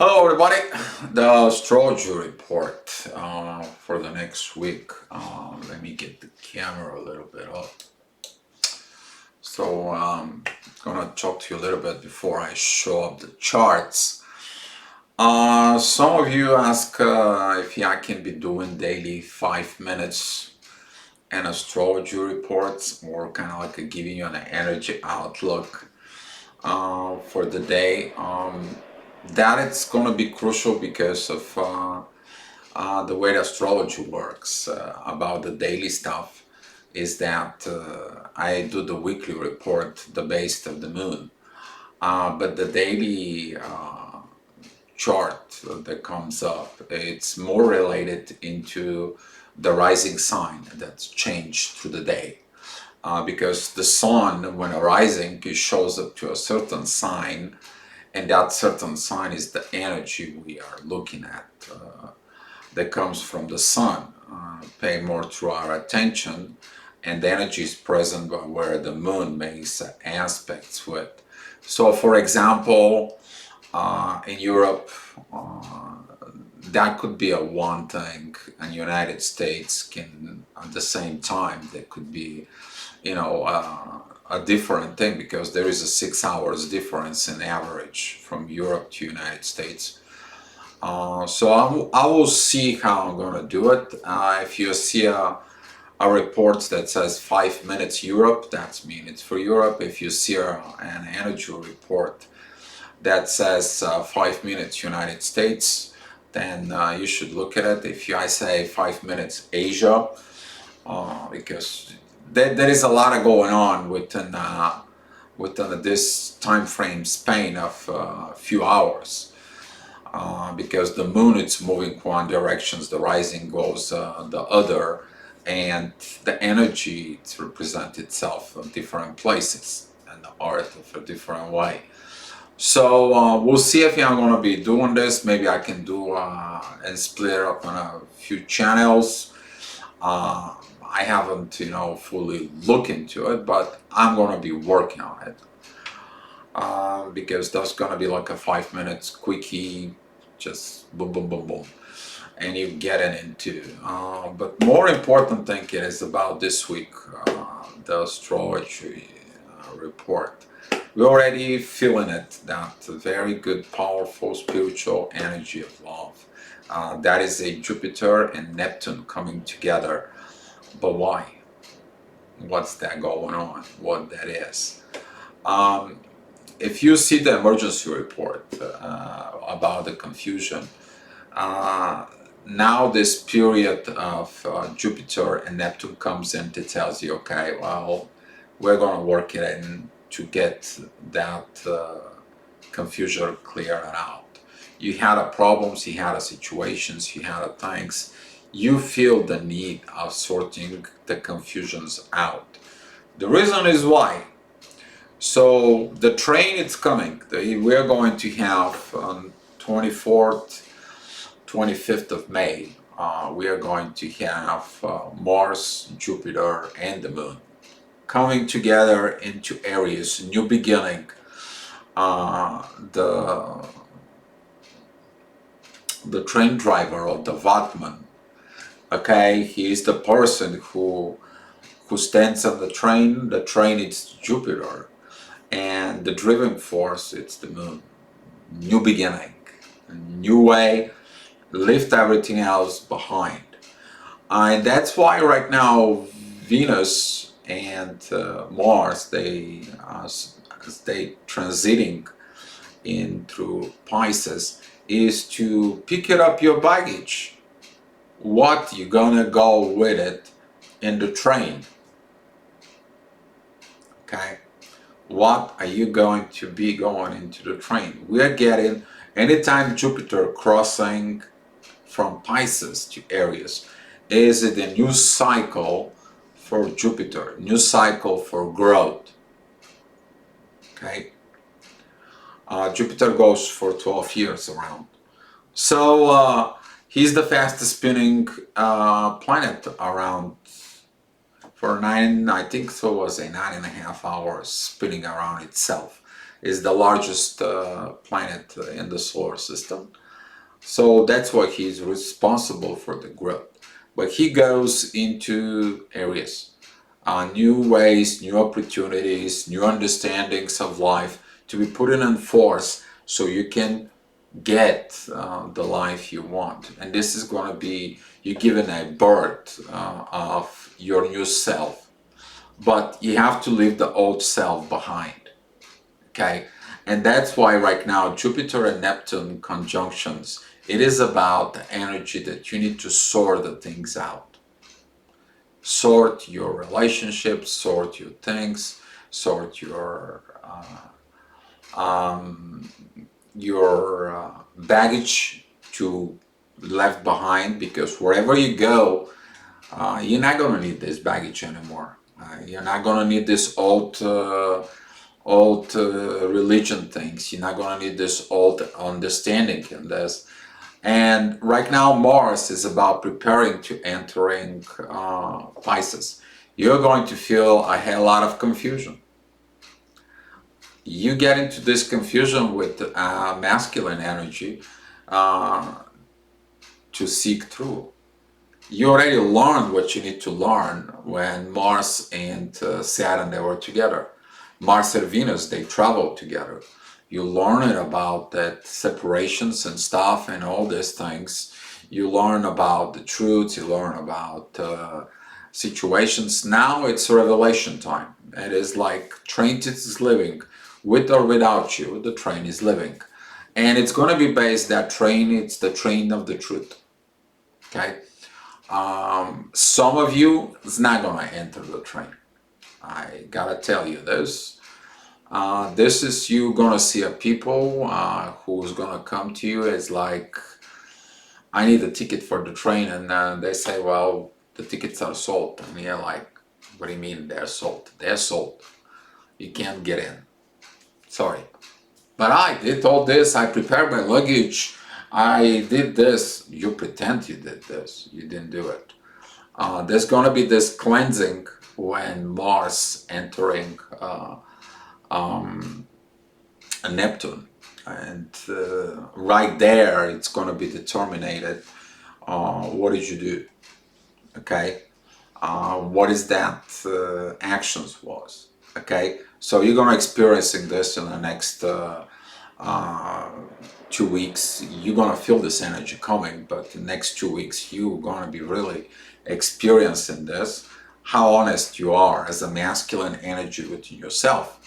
Hello, everybody. The astrology report for the next week. Let me get the camera a little bit up. So, I'm gonna talk to you a little bit before I show up the charts. Some of you ask if I can be doing daily 5 minutes and astrology reports, or kind of like giving you an energy outlook for the day. That it's going to be crucial because of the way the astrology works about the daily stuff is that I do the weekly report the based of the moon, but the daily chart that comes up, it's more related into the rising sign that's changed through the day. Because the sun, when arising, it shows up to a certain sign, and that certain sign is the energy we are looking at that comes from the sun. Pay more to our attention, and the energy is present where the moon makes aspects with. So, for example, in Europe, that could be a one thing, and United States can at the same time there could be, a different thing because there is a 6 hours difference in average from Europe to United States. So I will see how I'm gonna do it. If you see a report that says 5 minutes Europe, that's mean it's for Europe. If you see an energy report that says 5 minutes United States, then you should look at it. If I say 5 minutes Asia, because there is a lot of going on within this time frame span of a few hours. Because the moon it's moving one directions, the rising goes the other, and the energy it represents itself in different places and the art of a different way. So we'll see if I'm going to be doing this. Maybe I can do and split it up on a few channels. I haven't, fully looked into it, but I'm going to be working on it. Because that's going to be like a 5 minutes quickie, just boom, boom, boom, boom. And you get it into. But more important thing is about this week, the astrology report. We're already feeling it, that very good, powerful spiritual energy of love. That is a Jupiter and Neptune coming together. But why? What's that going on? What that is? If you see the emergency report about the confusion, now this period of Jupiter and Neptune comes in to tells you, okay, well, we're going to work it in to get that confusion cleared out. You had problems, you had situations, you had things. You feel the need of sorting the confusions out. The reason is why. So the train is coming. We're going to have on 24th, 25th of May, we are going to have Mars, Jupiter, and the Moon coming together into Aries, new beginning. The train driver of the Vatman, okay, he is the person who stands on the train. The train is Jupiter, and the driving force it's the Moon. New beginning, new way, lift everything else behind. And that's why right now Venus and Mars, as they transiting in through Pisces, is to pick it up your baggage. What you gonna go with it in the train? Okay, what are you going to be going into the train? We are getting anytime Jupiter crossing from Pisces to Aries, is it a new cycle for Jupiter, new cycle for growth. Okay, Jupiter goes for 12 years around. So he's the fastest spinning planet around for nine, I think so was a 9.5 hours spinning around itself. is the largest planet in the solar system. So that's why he's responsible for the growth. But he goes into areas, new ways, new opportunities, new understandings of life to be put in force so you can get the life you want. And this is going to be you given a birth of your new self. But you have to leave the old self behind. Okay? And that's why right now Jupiter and Neptune conjunctions, it is about the energy that you need to sort the things out. Sort your relationships, sort your things, sort your baggage to left behind, because wherever you go, you're not gonna need this baggage anymore. You're not gonna need this old religion things. You're not gonna need this old understanding in this. And right now, Mars is about preparing to entering Pisces. You're going to feel a lot of confusion. You get into this confusion with masculine energy to seek through. You already learned what you need to learn when Mars and Saturn, they were together. Mars and Venus, they traveled together. You learn about that separations and stuff and all these things. You learn about the truth. You learn about situations. Now it's revelation time. It is like train is living, with or without you. The train is living, and it's going to be based that train. It's the train of the truth. Okay. Some of you is not going to enter the train. I gotta tell you this. This is you gonna see a people who's gonna come to you as like, I need a ticket for the train, and they say, well, the tickets are sold, and you're like, what do you mean they're sold? They're sold. You can't get in. Sorry. But I did all this. I prepared my luggage. I did this. You pretend you did this. You didn't do it. There's gonna be this cleansing when Mars entering Neptune, and right there it's going to be determined what did you do, okay, what is that actions was, okay. So you're going to experiencing this in the next 2 weeks. You're going to feel this energy coming, but the next 2 weeks you're going to be really experiencing this, how honest you are as a masculine energy within yourself.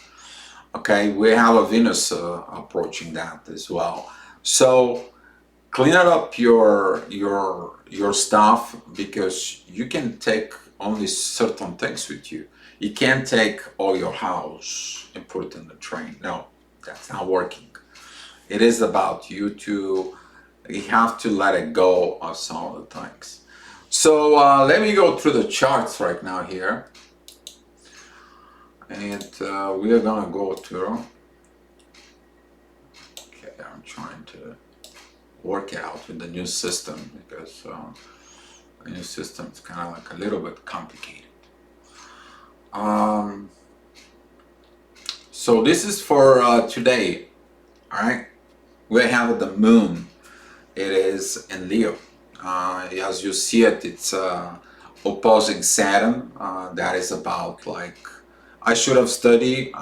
Okay, we have a Venus approaching that as well. So clean up your stuff, because you can take only certain things with you. You can't take all your house and put it in the train. No, that's not working. It is about you have to let it go of some of the things. So let me go through the charts right now here. And we are gonna go through. Okay, I'm trying to work it out with the new system, because the new system is kind of like a little bit complicated. So this is for today. All right, we have the moon. It is in Leo. As you see it, it's opposing Saturn. That is about like, I should have studied.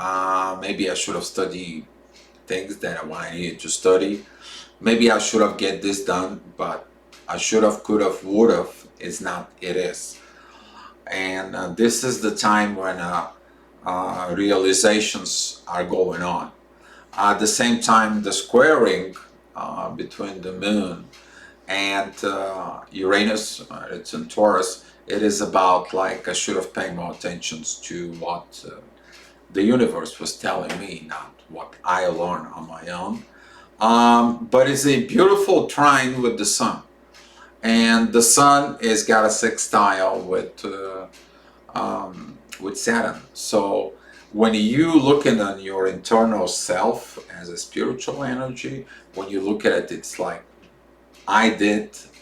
Maybe I should have studied things that I needed to study. Maybe I should have get this done, but I should have, could have, would have. It's not. It is. And this is the time when realizations are going on. At the same time, the squaring between the moon and Uranus, it's in Taurus. It is about like, I should have paid more attention to what the universe was telling me, not what I learned on my own. But it's a beautiful trine with the sun, and the sun is got a sextile with Saturn. So when you looking on your internal self as a spiritual energy, when you look at it, it's like, I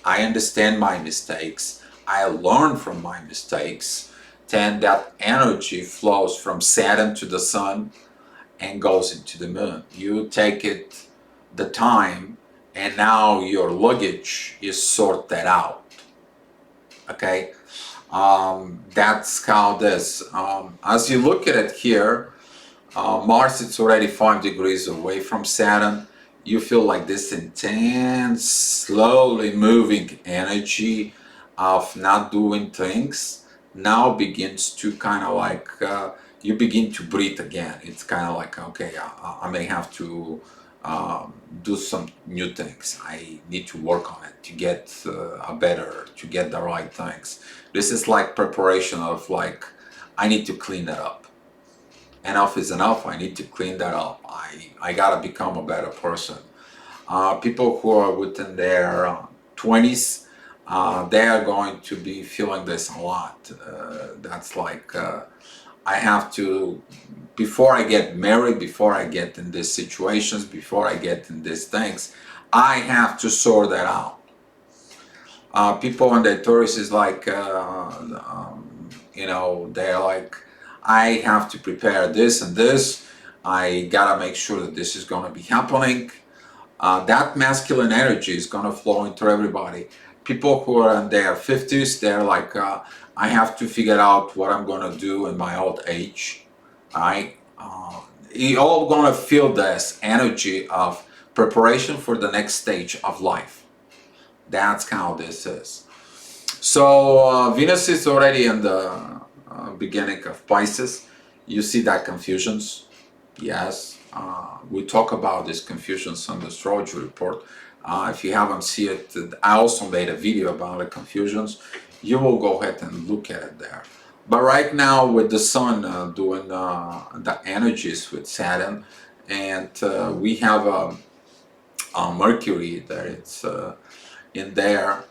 understand my mistakes, I learn from my mistakes. Then that energy flows from Saturn to the sun, and goes into the moon. You take it the time, and now your luggage is sorted out. Okay, that's how this. As you look at it here, Mars, it's already 5 degrees away from Saturn. You feel like this intense, slowly moving energy of not doing things now begins to kind of like, you begin to breathe again. It's kind of like, okay, I may have to do some new things. I need to work on it to get to get the right things. This is like preparation of like, I need to clean that up. Enough is enough. I need to clean that up. I gotta become a better person. People who are within their 20s, they are going to be feeling this a lot. That's like, I have to, before I get married, before I get in these situations, before I get in these things, I have to sort that out. People on their 30s is like, they're like, I have to prepare this and this. I gotta make sure that this is gonna be happening. That masculine energy is gonna flow into everybody. People who are in their 50s, they're like, I have to figure out what I'm gonna do in my old age. Right? You all gonna feel this energy of preparation for the next stage of life. That's how this is. So Venus is already in the beginning of Pisces. You see that confusions. Yes, we talk about these confusions on the astrology report. If you haven't seen it, I also made a video about the confusions. You will go ahead and look at it there. But right now with the Sun doing the energies with Saturn, and we have Mercury that it's in there,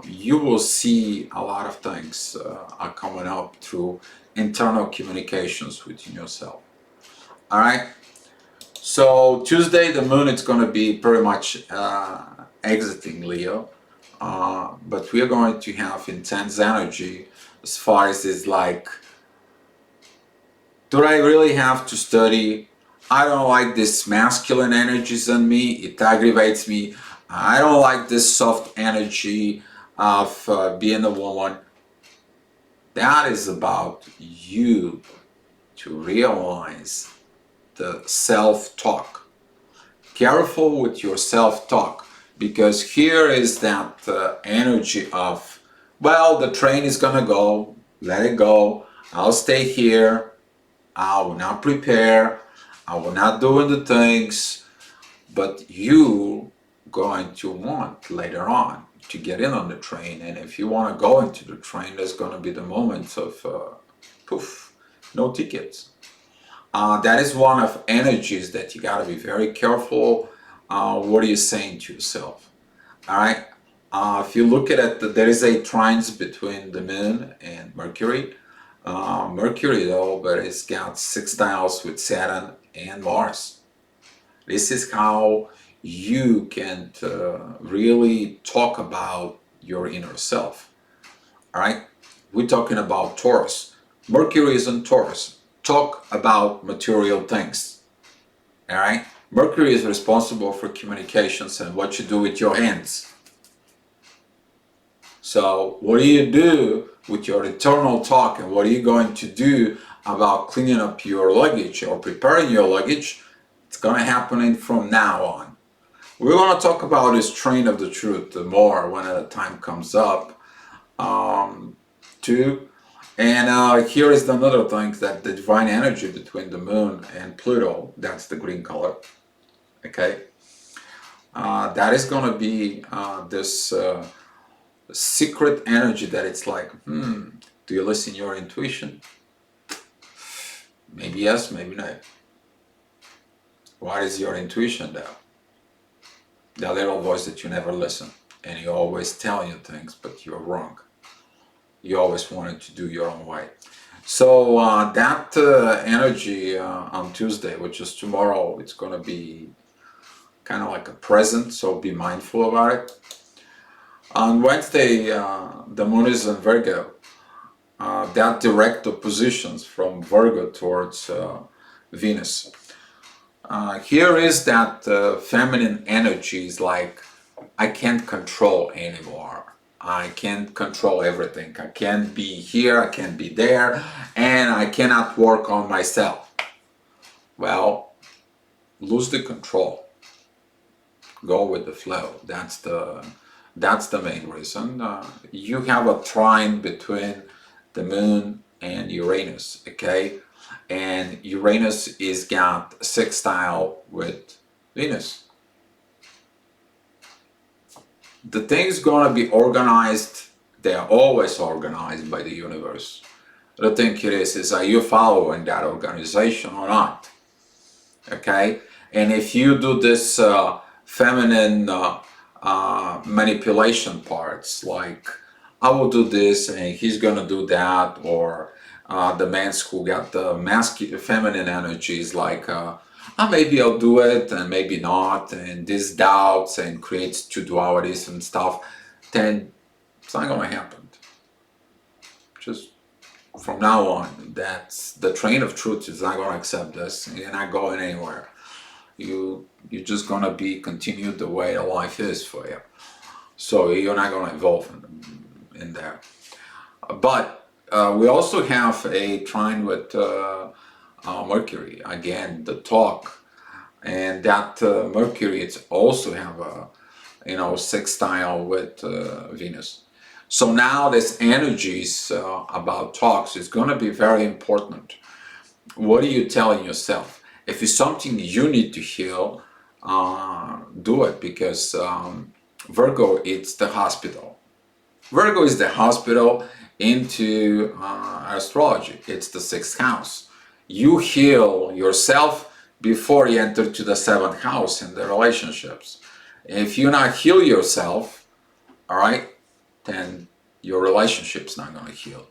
you will see a lot of things are coming up through internal communications within yourself. All right. So Tuesday, the moon is going to be pretty much exiting Leo, but we are going to have intense energy as far as it's like, do I really have to study? I don't like this masculine energies in me. It aggravates me. I don't like this soft energy of being a woman. That is about you to realize the self-talk. Careful with your self-talk, because here is that energy of, well, the train is gonna go, let it go, I'll stay here, I will not prepare, I will not do the things, but you going to want later on to get in on the train. And if you want to go into the train, there's going to be the moments of poof, no tickets. That is one of energies that you got to be very careful. What are you saying to yourself? All right. If you look at it, there is a trines between the moon and Mercury. Mercury though, but it's got sextiles with Saturn and Mars. This is how you can really talk about your inner self. All right, we're talking about Taurus. Mercury is in Taurus. Talk about material things. All right, Mercury is responsible for communications and what you do with your hands. So what do you do with your eternal talk, and what are you going to do about cleaning up your luggage or preparing your luggage? It's going to happen from now on. We're going to talk about this train of the truth more when the time comes up too. And here is another thing, that the divine energy between the moon and Pluto, that's the green color. Okay, that is going to be this secret energy that it's like, do you listen to your intuition? Maybe yes, maybe no. What is your intuition though? The little voice that you never listen, and you always tell you things, but you're wrong. You always wanted to do your own way. So that energy on Tuesday, which is tomorrow, it's going to be kind of like a present, so be mindful about it. On Wednesday, the moon is in Virgo. That direct oppositions from Virgo towards Venus. Here is that feminine energy is like, I can't control anymore. I can't control everything. I can't be here, I can't be there, and I cannot work on myself. Well, lose the control. Go with the flow. That's the main reason. You have a trine between the moon and Uranus, okay? And Uranus is got sextile with Venus. The thing's gonna be organized. They're always organized by the universe. The thing it is are you following that organization or not? Okay? And if you do this feminine manipulation parts, like I will do this and he's gonna do that, or the man's who got the masculine, feminine energies, like maybe I'll do it and maybe not, and this doubts and creates two dualities and stuff, then it's not gonna happen. Just from now on, that's the train of truth is not gonna accept this. You're not going anywhere. You're just gonna be continued the way life is for you. So you're not gonna evolve in there. But we also have a trine with Mercury. Again, the talk, and that Mercury it's also have a sextile with Venus. So now this energies about talks is going to be very important. What are you telling yourself? If it's something you need to heal, do it, because Virgo, it's the hospital. Virgo is the hospital into astrology. It's the sixth house. You heal yourself before you enter to the seventh house in the relationships. If you not heal yourself, all right, then your relationship's not going to heal.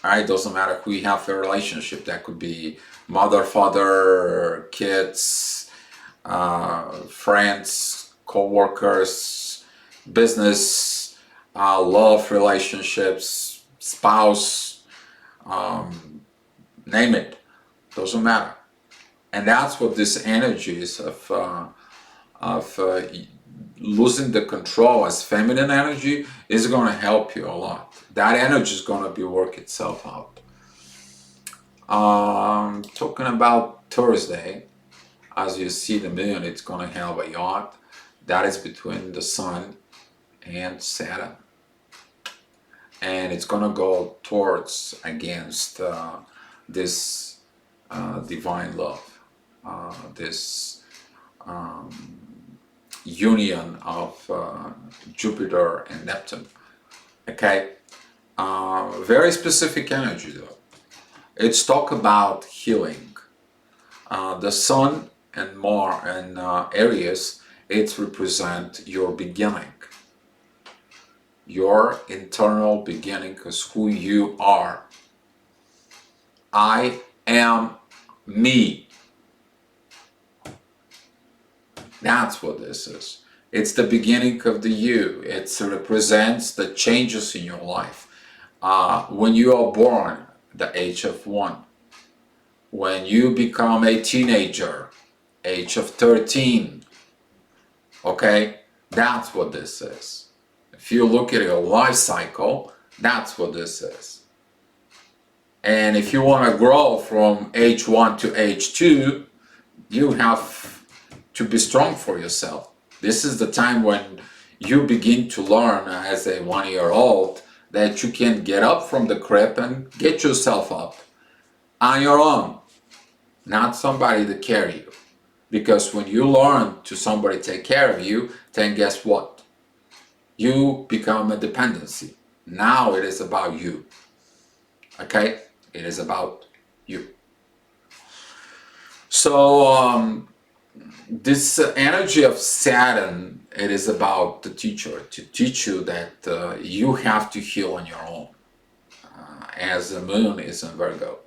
All right, doesn't matter who you have a relationship. That could be mother, father, kids, friends, co-workers, business, love relationships, spouse, name it. Doesn't matter. And that's what this energy is of losing the control as feminine energy is going to help you a lot. That energy is going to be work itself out. Talking about Thursday, as you see the moon, it's going to have a yacht that is between the sun and Saturn, and it's going to go towards against this divine love, this union of Jupiter and Neptune. Okay, very specific energy though. It's talk about healing. The Sun and Mars and Aries, it represent your beginning, your internal beginning, is who you are. I am me. That's what this is. It's the beginning of the you. It represents the changes in your life. When you are born, the age of 1. When you become a teenager, age of 13. Okay? That's what this is. If you look at your life cycle, that's what this is. And if you want to grow from age 1 to age 2, you have to be strong for yourself. This is the time when you begin to learn as a 1-year-old that you can get up from the crib and get yourself up on your own, not somebody to carry you. Because when you learn to somebody take care of you, then guess what? You become a dependency. Now it is about you. Okay? It is about you. So this energy of Saturn, it is about the teacher, to teach you that you have to heal on your own, as the moon is in Virgo.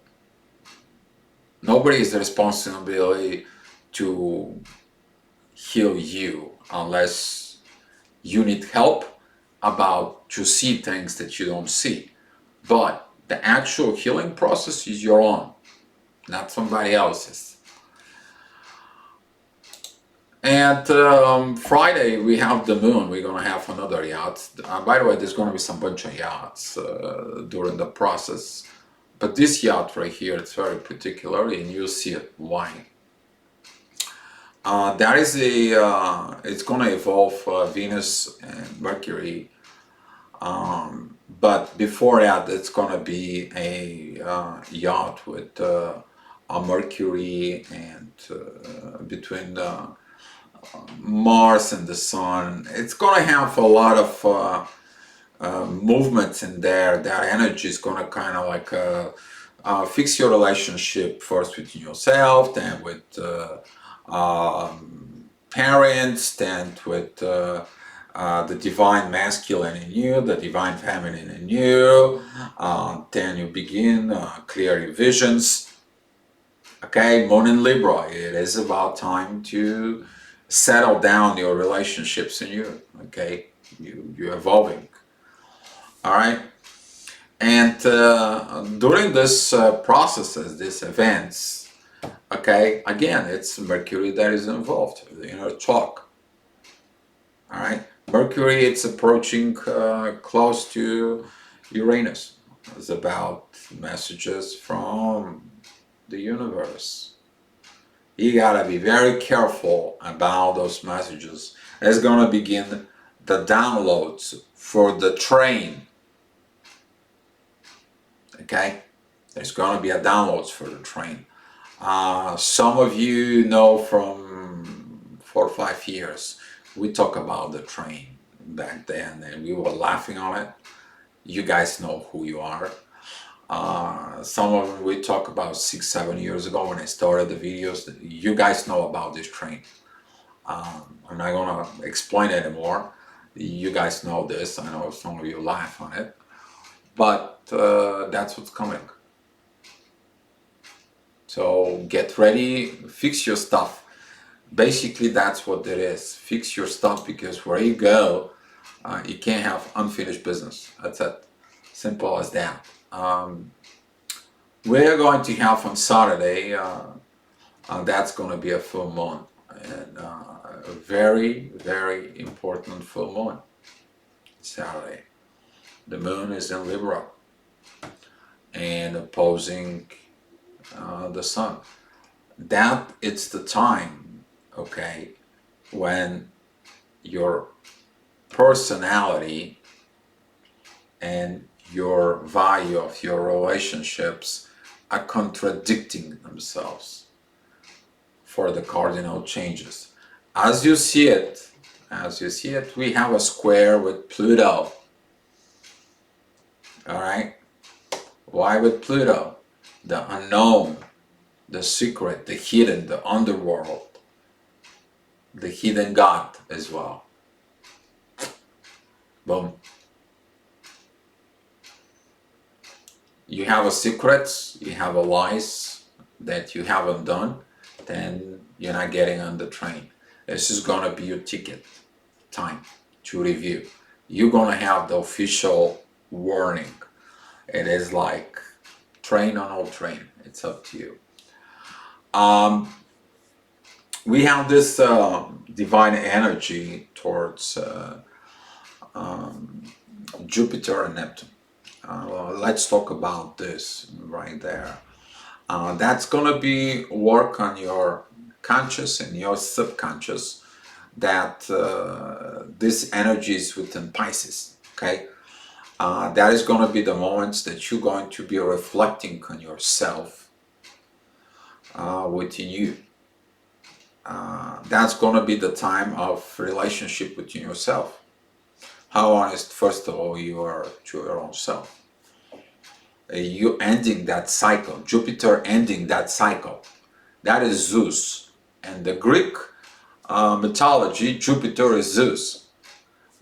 Nobody is responsibility to heal you unless you need help about to see things that you don't see. But the actual healing process is your own. not somebody else's. And Friday we have the moon. We're gonna have another yacht. By the way, there's gonna be some bunch of yachts during the process. But this yacht right here, it's very particular, and you'll see it why. That is it's gonna evolve Venus and Mercury. But before that, it's gonna be a yacht with a Mercury and between Mars and the Sun. It's gonna have a lot of movements in there. That energy is gonna kind of like fix your relationship first with yourself, then with parents, then with the divine masculine in you, the divine feminine in you. Then you begin clearing visions. Okay, Moon in Libra. It is about time to settle down your relationships in you. Okay, you're evolving. All right. And during this processes, these events, okay, again, it's Mercury that is involved, the inner talk. All right, Mercury, it's approaching close to Uranus. It's about messages from the universe. You gotta be very careful about those messages. It's gonna begin the downloads for the train. Okay, there's going to be a downloads for the train. Some of you know from 4 or 5 years, we talk about the train back then, and we were laughing on it. You guys know who you are. Some of them we talk about 6, 7 years ago when I started the videos. You guys know about this train. I'm not going to explain it anymore. You guys know this. I know some of you laugh on it. But that's what's coming. So get ready, fix your stuff. Basically, that's what it is. Fix your stuff, because where you go, you can't have unfinished business. That's it. Simple as that. We're going to have on Saturday, that's going to be a full moon. And a very, very important full moon. Saturday. The moon is in Libra and opposing the sun. That it's the time, okay, when your personality and your value of your relationships are contradicting themselves for the cardinal changes. As you see it, we have a square with Pluto. All right. Why with Pluto? The unknown, the secret, the hidden, the underworld, the hidden God as well. Boom. You have a secrets, you have a lies that you haven't done, then you're not getting on the train. This is gonna be your ticket time to review. You're gonna have the official warning. It is like train or no train. It's up to you. We have this divine energy towards Jupiter and Neptune. Let's talk about this right there. That's gonna be work on your conscious and your subconscious. That this energy is within Pisces. Okay. That is going to be the moments that you're going to be reflecting on yourself within you. That's going to be the time of relationship within yourself. How honest, first of all, you are to your own self. You ending that cycle, Jupiter ending that cycle. That is Zeus. And the Greek mythology, Jupiter is Zeus.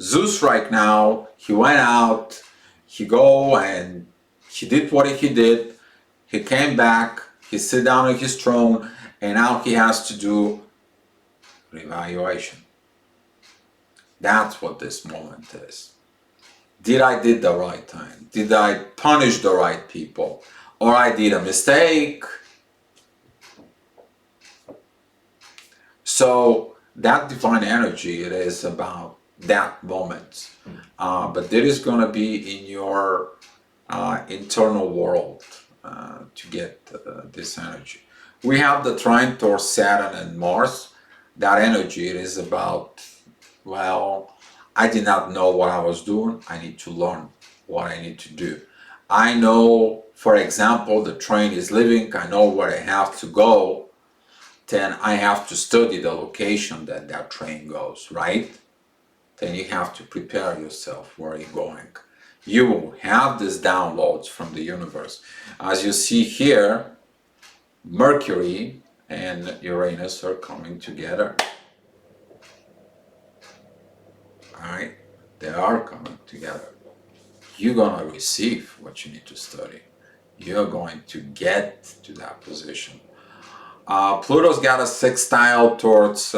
Zeus right now, he went out, he go and he did what he did, he came back, he sit down on his throne, and now he has to do reevaluation. That's what this moment is. Did I did the right thing? Did I punish the right people? Or I did a mistake? So that divine energy, it is about that moment. But there is going to be in your internal world to get this energy. We have the trine towards Saturn and Mars. That energy, it is about, well, I did not know what I was doing. I need to learn what I need to do. I know, for example, the train is leaving. I know where I have to go. Then I have to study the location that that train goes, right? Then you have to prepare yourself where you're going. You will have these downloads from the universe. As you see here, Mercury and Uranus are coming together. All right? They are coming together. You're going to receive what you need to study. You're going to get to that position. Pluto's got a sextile towards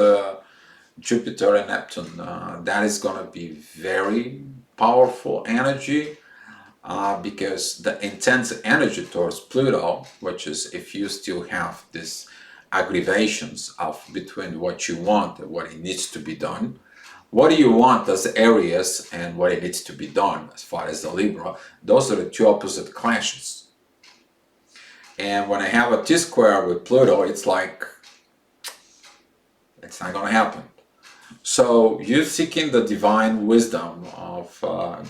Jupiter and Neptune. That is going to be very powerful energy because the intense energy towards Pluto, which is if you still have this aggravations of between what you want and what it needs to be done. What do you want as Aries and what it needs to be done as far as the Libra? Those are the two opposite clashes. And when I have a T-square with Pluto, it's like, it's not going to happen. So you're seeking the divine wisdom of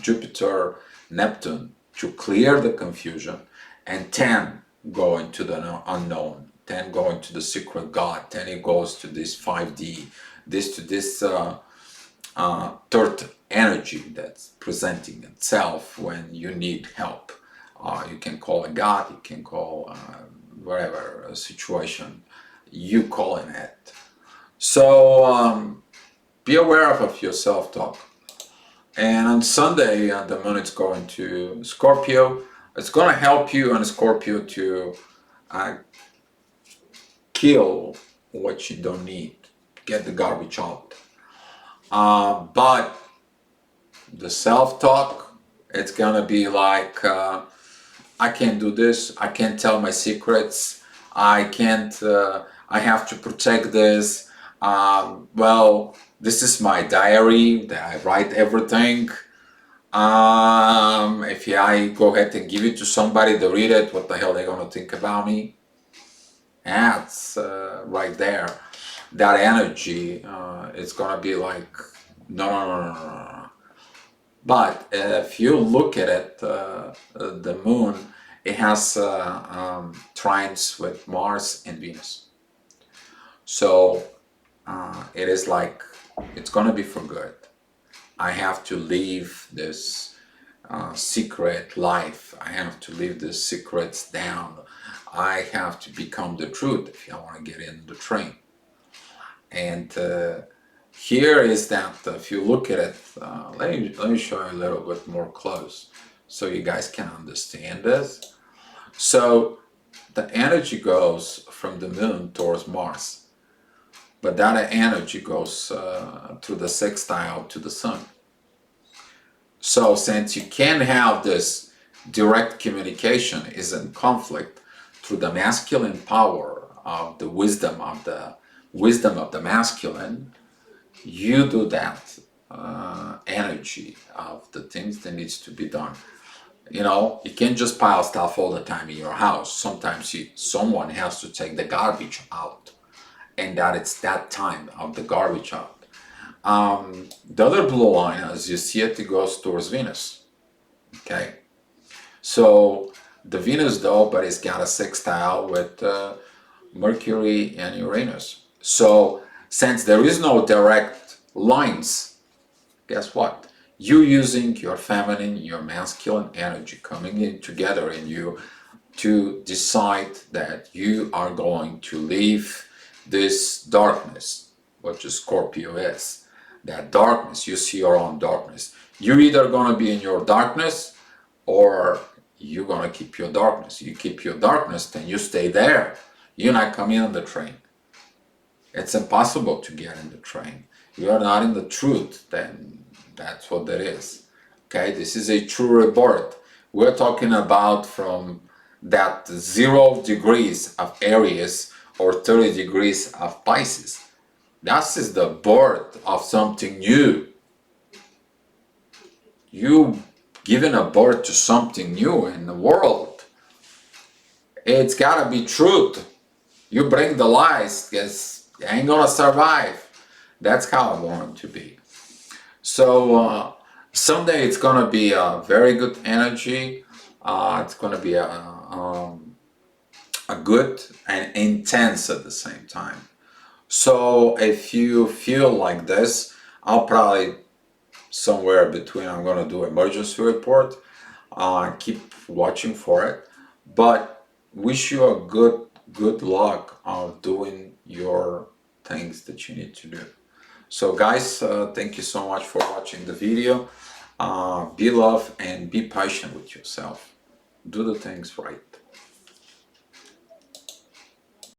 Jupiter, Neptune to clear the confusion, and 10 go into the unknown, 10 go into the secret God, 10 it goes to this 5D, this to this third energy that's presenting itself when you need help. You can call it God, you can call whatever situation you calling it. So be aware of your self-talk. And on Sunday, the moon is going to Scorpio. It's going to help you on Scorpio to kill what you don't need, get the garbage out. But the self-talk, it's going to be like, I can't do this, I can't tell my secrets, I can't, I have to protect this. Well, this is my diary that I write everything. If I go ahead and give it to somebody to read it, what the hell are they going to think about me? That's right there. That energy, it's going to be like, no. But if you look at it, the moon, it has trines with Mars and Venus. So it is like, it's going to be for good. I have to leave this secret life. I have to leave the secrets down. I have to become the truth if I want to get in the train. And here is that if you look at it, let me show you a little bit more close so you guys can understand this. So the energy goes from the moon towards Mars, but that energy goes through the sextile to the sun. So since you can't have this direct communication is in conflict through the masculine power of the wisdom of the masculine, you do that energy of the things that needs to be done. You know, you can't just pile stuff all the time in your house. Sometimes someone has to take the garbage out, and that it's that time of the garbage out. The other blue line, as you see it, it goes towards Venus. Okay, so the Venus though, but it's got a sextile with Mercury and Uranus. So since there is no direct lines, guess what? You using your feminine, your masculine energy coming in together in you to decide that you are going to leave this darkness, which is Scorpio is. That darkness, you see your own darkness. You're either going to be in your darkness or you're going to keep your darkness. You keep your darkness, then you stay there. You're not coming on the train. It's impossible to get in the train. You are not in the truth, then that's what that is. Okay, this is a true rebirth. We're talking about from that 0 degrees of Aries or 30 degrees of Pisces. That is the birth of something new. You giving a birth to something new in the world. It's gotta be truth. You bring the lies, because you ain't gonna survive. That's how I want it to be. So someday it's gonna be a very good energy. It's gonna be a good and intense at the same time. So if you feel like this, I'll probably somewhere between, I'm gonna do emergency report. Keep watching for it, but wish you a good luck of doing your things that you need to do. So guys, thank you so much for watching the video. Be love and be patient with yourself. Do the things right.